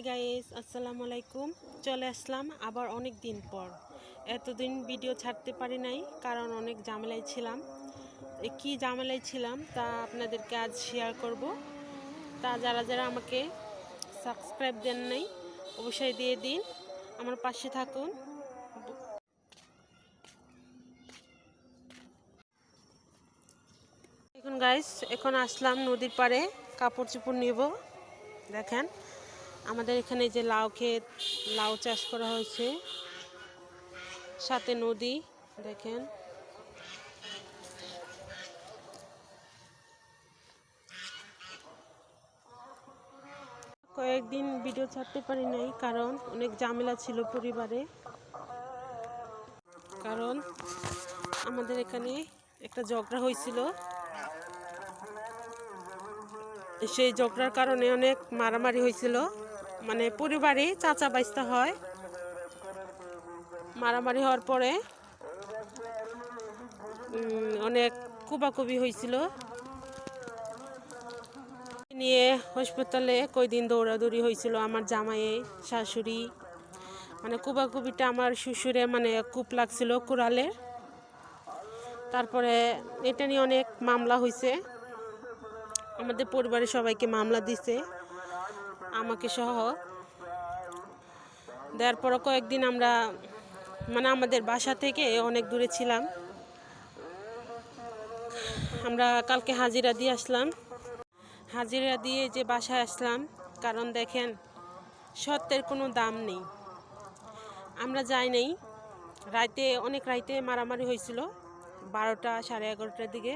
Guys, আসসালামু আলাইকুম। চলে আসলাম আবার অনেক দিন পর। এতদিন ভিডিও ছাড়তে পারি নাই কারণ অনেক ঝামেলায় ছিলাম। কি ঝামেলায় ছিলাম তা আপনাদেরকে আজ শেয়ার করব। তা যারা যারা আমাকে সাবস্ক্রাইব দেন নাই অবশ্যই দিয়ে দিন, আমার পাশে থাকুন। এখন আসলাম নদীর পাড়ে, কাপড় চোপড় নেব। দেখেন আমাদের এখানে যে লাউ ক্ষেত, লাউ চাষ করা হয়েছে, সাথে নদী। দেখেন কয়েকদিন ভিডিও ছাড়তে পারি নাই কারণ অনেক ঝামেলা ছিল পরিবারে। কারণ আমাদের এখানে একটা ঝগড়া হয়েছিল, সেই ঝগড়ার কারণে অনেক মারামারি হয়েছিল। মানে পরিবারে চাচা বাইস্তা হয়, মারামারি হওয়ার পরে অনেক কুবাকুবি হয়েছিল। নিয়ে হাসপাতালে কয়দিন দৌড়াদৌড়ি হয়েছিল আমার জামাইয়ে, শাশুড়ি। মানে কুবাকুবিটা আমার শ্বশুরে মানে কূপ লাগছিল কুড়ালের। তারপরে এটা নিয়ে অনেক মামলা হয়েছে, আমাদের পরিবারের সবাইকে মামলা দিছে, আমাকে সহ। দেওয়ার পর কয়েকদিন আমরা মানে আমাদের বাসা থেকে অনেক দূরে ছিলাম। আমরা কালকে হাজিরা দিয়ে আসলাম, হাজিরা দিয়ে যে বাসায় আসলাম। কারণ দেখেন সত্যের কোনো দাম নেই। আমরা যাই নাই, রাতে অনেক রাতে মারামারি হয়েছিল, 12টা সাড়ে 11টার দিকে।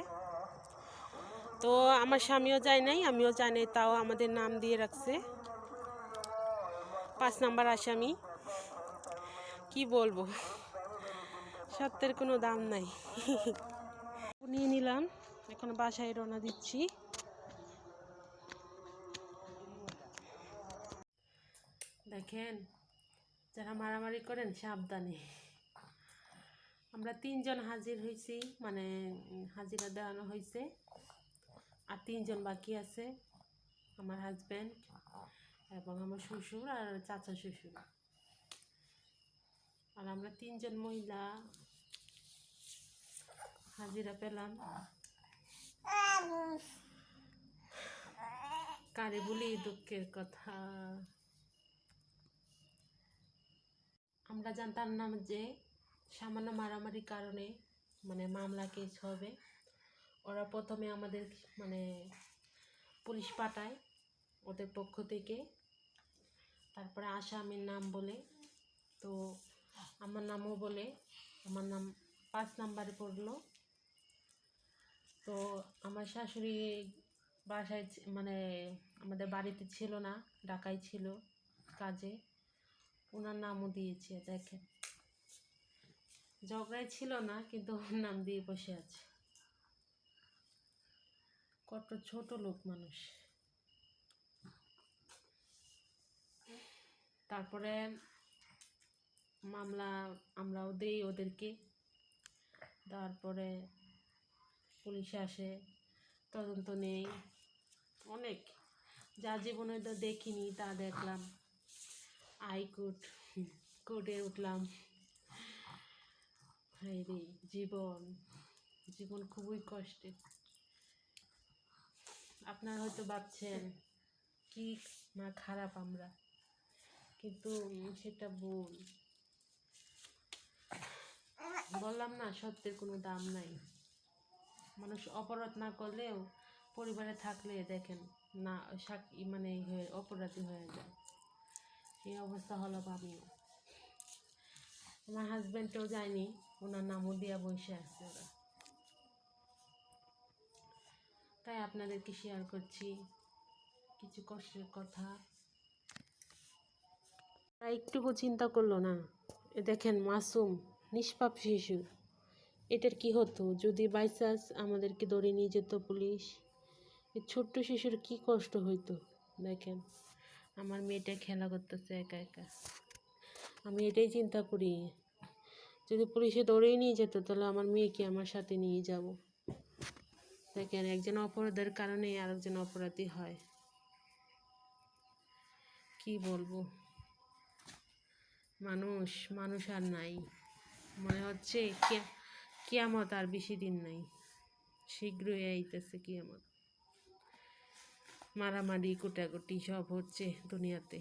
তো আমার স্বামীও যায় নাই, আমিও যাই নাই, তাও আমাদের নাম দিয়ে রাখছে 5 নাম্বার আসামি। কি বলবো, সত্যের কোনো দাম নাই। নিয়ে নিলাম, এখন বাসায় রওনা দিচ্ছি। দেখেন যারা মারামারি করেন সাবধানে। আমরা 3 জন হাজির হয়েছি, মানে হাজিরা দেওয়ানো হয়েছে, আর 3 জন বাকি আছে, আমার হাজব্যান্ড এবং আমার শ্বশুর আর চাচা শ্বশুর। আর আমরা 3 জন মহিলা হাজিরা পেলাম। কারে বলি দুঃখের কথা। আমরা জানতাম না যে সামান্য মারামারির কারণে মানে মামলা কেস হবে। ওরা প্রথমে আমাদের মানে পুলিশ পাঠায় ওদের পক্ষ থেকে, তারপরে আসামির নাম বলে, তো আমার নামও বলে, আমার নাম 5 নাম্বারে পড়লো। তো আমার শাশুড়ি বাসায় মানে আমাদের বাড়িতে ছিল না, ঢাকায় ছিল কাজে, ওনার নামও দিয়েছে। দেখেন ঝগড়ায় ছিল না কিন্তু ওর নাম দিয়ে বসে আছে। কত ছোট লোক মানুষ। তারপরে মামলা আমরাও দেই ওদেরকে, তারপরে পুলিশ আসে, তদন্ত নেই। অনেক যা জীবনে তো দেখিনি তা দেখলাম। হাইকোর্ট, কোর্টে উঠলাম। হায় রে, জীবন জীবন খুবই কষ্টের। আপনারা হয়তো ভাবছেন কি না খারাপ আমরা, কিন্তু সেটা ভুল। বললাম না, সত্যের কোনো দাম নাই। মানুষ অপরাধ না করলেও পরিবারে থাকলে দেখেন না মানে অপরাধী হয়ে যায়। এই অবস্থা হলো আমিও। আমার হাজব্যান্ডও যায়নি, ওনার নামও দিয়া বসে আছে ওরা। তাই আপনাদেরকে শেয়ার করছি কিছু কষ্টের কথা। একটুকু চিন্তা করলো না। দেখেন মাসুম নিষ্পাপ শিশু, এটার কি হতো যদি বাই চান্স আমাদেরকে ধরে নিয়ে যেত পুলিশ? এই ছোট্ট শিশুর কি কষ্ট হইতো। দেখেন আমার মেয়েটা খেলা করতেছে একা একা, আমি এটাই চিন্তা করি, যদি পুলিশে ধরেই নিয়ে যেত তাহলে আমার মেয়েকে আমার সাথে নিয়ে যাব। দেখেন একজন অপরাধের কারণে আরেকজন অপরাধী হয়। কি বলবো, মানুষ মানুষ আর নাই, মনে হচ্ছে কিয়ামত আর বেশি দিন নাই, শীঘ্রই আইতেছে কিয়ামত। মারামারি কুটাকুটি সব হচ্ছে দুনিয়াতে।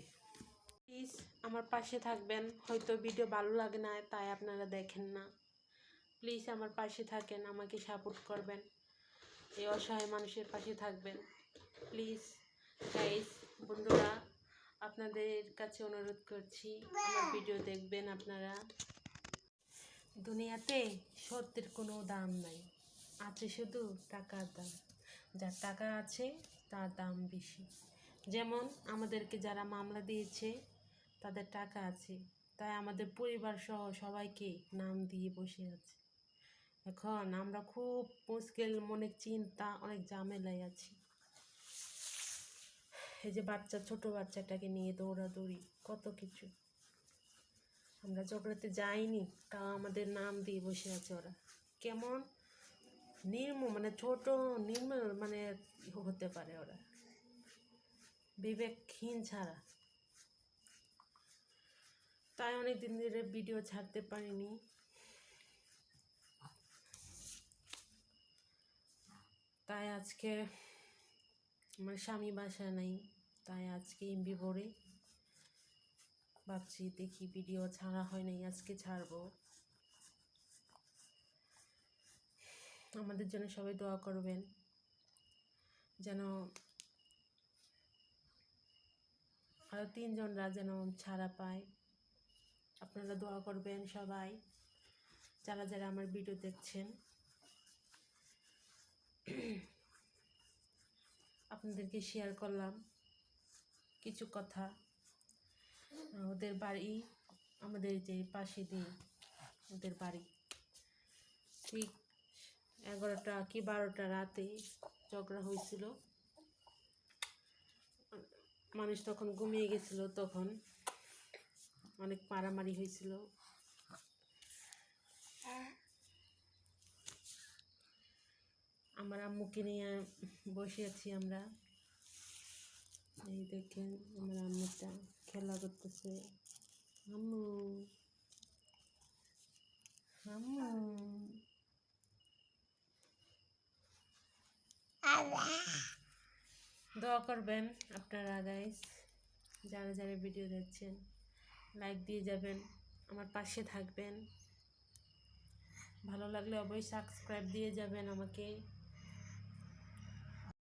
প্লিজ আমার পাশে থাকবেন, হয়তো ভিডিও ভালো লাগে না তাই আপনারা দেখেন না। প্লিজ আমার পাশে থাকেন, আমাকে সাপোর্ট করবেন, এই অসহায় মানুষের পাশে থাকবেন প্লিজ। গাইস, বন্ধুরা, আপনাদের কাছে অনুরোধ করছি আমার ভিডিও দেখবেন আপনারা। দুনিয়াতে সত্যের কোনো দাম নাই, আছে শুধু টাকার দাম। যার টাকা আছে তার দাম বেশি। যেমন আমাদেরকে যারা মামলা দিয়েছে তাদের টাকা আছে, তাই আমাদের পরিবার সহ সবাইকে নাম দিয়ে বসে আছে। এখন আমরা খুব মুশকিল, অনেক চিন্তা, অনেক ঝামেলায় আছি। এই যে ছোট বাচ্চাটাকে নিয়ে দৌড়াদৌড়ি, কত কিছু। আমরা ঝগড়াতে যাইনি, তাও আমাদের নাম দিয়ে বসে আছে ওরা। কেমন মানে ছোট নির্মল মানে হতে পারে ওরা, বিবেকহীন ছাড়া। তাই অনেক দিন ধরে ভিডিও ছাড়তে পারিনি। তাই আজকে আমার স্বামী বাসা নেই, তাই আজকে এমবি ভরে ভাবছি দেখি ভিডিও ছাড়া হয় নাই, আজকে ছাড়বো। আমাদের জন্য সবাই দোয়া করবেন যেন আরও 3 জনরা যেন ছাড়া পায়। আপনারা দোয়া করবেন সবাই, যারা যারা আমার ভিডিও দেখছেন। আপনাদেরকে শেয়ার করলাম কিছু কথা। ওদের বাড়ি আমাদের যে পাশে দিয়ে ওদের বাড়ি, ঠিক 11টা কি 12টা রাতে ঝগড়া হয়েছিল। মানুষ তখন ঘুমিয়ে গেছিল, তখন অনেক মারামারি হয়েছিল। আমার আম্মুকে নিয়ে বসে আছি আমরা, এই দেখেন আমার আম্মুটা খেলা করতেছে। আম্মু আম্মু, দোয়া করবেন আপনারা গাইস, যারা যারা ভিডিও দেখছেন লাইক দিয়ে যাবেন, আমার পাশে থাকবেন। ভালো লাগলে অবশ্যই সাবস্ক্রাইব দিয়ে যাবেন আমাকে।